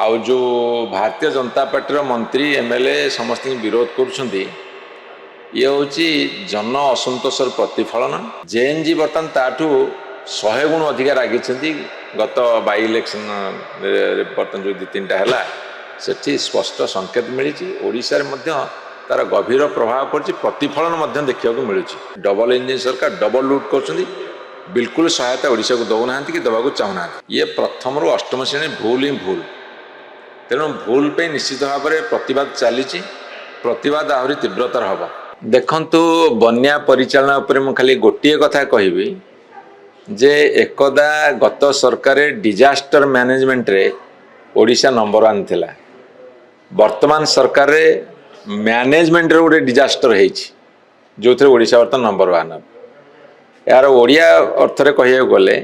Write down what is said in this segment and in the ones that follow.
आउ जो भारतीय जनता पार्टी मंत्री एमएलए समस्त विरोध करुँच ये हूँ जन असंतोषर प्रतिफलन। जेएनजी बर्तमान ताठू 100 गुण अधिक रागी गत बाई इलेक्शन बर्तमान जो 2-3टा है सेठी स्पष्ट संकेत मिली ओडिशा रे मध्य तार गभीर प्रभाव पड़ी प्रतिफलन देखा मिलूँ। डबल इंजिन सरकार डबल लुट कर बिल्कुल सहायता ओडिशा को दौना कि देवाक चाहूना। ये प्रथम रु अष्टम श्रेणी भूल ही भूल। तेणु भूल पे निश्चित भाव में प्रतिवाद चली प्रतिवाद आहरी तीव्रतर हम। देखंतु बन्या परिचालना उपरे मु खाली गोटे कथा कहबी जे एकदा गत सरकार डिजास्टर मैनेजमेंट रे ओडिशा नंबर 1 थिला। वर्तमान सरकार रे मैनेजमेंट रे गोटे डिजास्टर हेछि जो थे ओडिशा वर्तमान नंबर 1। यार ओडिया अर्थ रे कहिया गले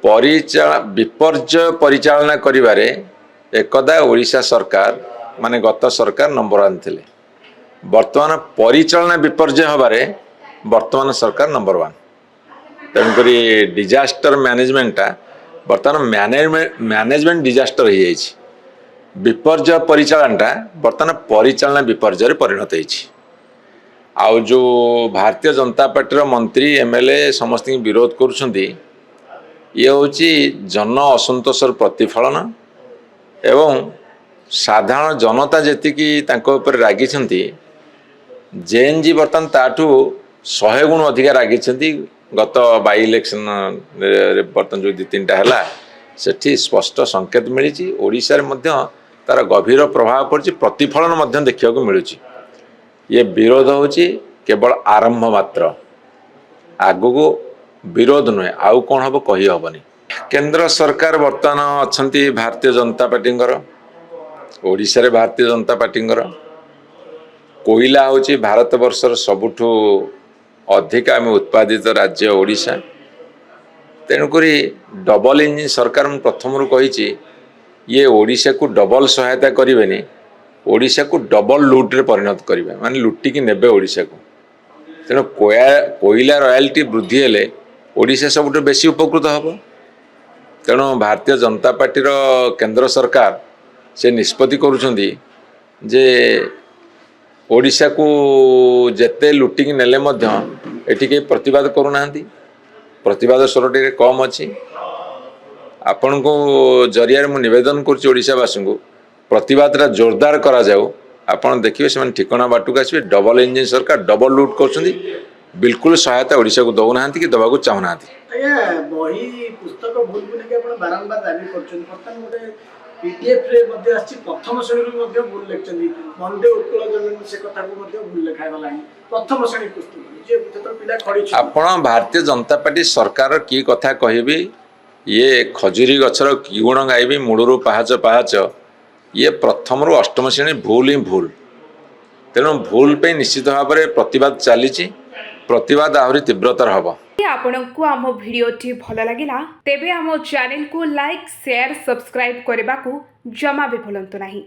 विपर्य परिचालना करिबारे एकदा ओडिशा सरकार माने गत सरकार नंबर 1 थिले। वर्तमान परिचालना विपर्य हबारे वर्तमान सरकार नंबर 1। तेणुक डिजास्टर मैनेजमेंटा वर्तमान मैनेजमेंट डिजास्टर हो जाए। विपर्य परिचालनाटा वर्तमान परिचालना विपर्य परिणत होती। आउ जो भारतीय जनता पार्टी मंत्री एमएलए समस्त विरोध करुँच ये हूँ जन असंतोषर प्रतिफलन एवं साधारण जनता जी रागी जेएनजी बर्तमान ताठू 100 गुण अधिक रागी गत बाई इलेक्शन बर्तमान जो 2-3टा है सेठी स्पष्ट संकेत मिली ओडिशा रे मध्य तार गभीर प्रभाव पड़ी प्रतिफलन देखा मिलूँ। ये विरोध हूँ केवल आरंभ मात्र, आगु को विरोध नुहे आउ कौन हम कही हेनी। केंद्र सरकार बर्तमान अच्छा भारतीय जनता पार्टी ओडिशा रे भारतीय जनता पार्टी कोयला हूँ भारत वर्षर सबुठू अधिक आम उत्पादित राज्य ओडिशा। तेणुक डबल इंजिन सरकार मु प्रथम रू कही ये ओडिशा को डबल सहायता करेनि, ओडिशा को डबल लुट रे परिणत करेंगे माने लुटिकी नेबे ओडिशा को। तेणु कोयला रॉयल्टी वृद्धि हेले ओडिशा सबुठ बेसी उपकृत हम। तेणु भारतीय जनता पार्टी केंद्र सरकार से निष्पत्ति करुछंदी जे ओडिशा को जेते लुटिकी नेले मध्य एठी के प्रतिवाद करूना। प्रतिवाद स्वर टे कम अच्छी। आपण को जरिया मु निवेदन करुच्ची ओडिशावासी को प्रतिवाद जोरदार करा जाऊ। आपण देखिए से ठिकाना बाटू आसवे डबल इंजिन सरकार डबल लुट कर बिल्कुल सहायता ओडिशा को दौना कि देवाक चाहूना। बही पुस्तक भूल को लेके आपण बारंबार दाबी करछन। वर्तमान गोटे पीडीएफ रे मध्ये आछि प्रथम श्रेणी रू मध्ये भूल लेखछन्ती। वंदे उत्कल जमीन से कथा को मध्ये भूल लेखा गलानी प्रथम श्रेणी पुस्तक जे जतर पिला खड़ी छ। आपण भारतीय जनता पार्टी सरकार की कथा कहबी ये खजुरी गछर की गुण गाइबी मुड़ू पहाच पहाच ये प्रथम रु अष्टम श्रेणी भूल ही भूल। तेणु भूल पे निश्चित भाव में प्रतिवाद चली प्रतिवाद आहरी तीव्रतर हम। आपनको आम भिडियोटी भल लगिला तेबे आम चैनल को लाइक शेयर सब्सक्राइब करने को जमा भी भूलंतु नहीं।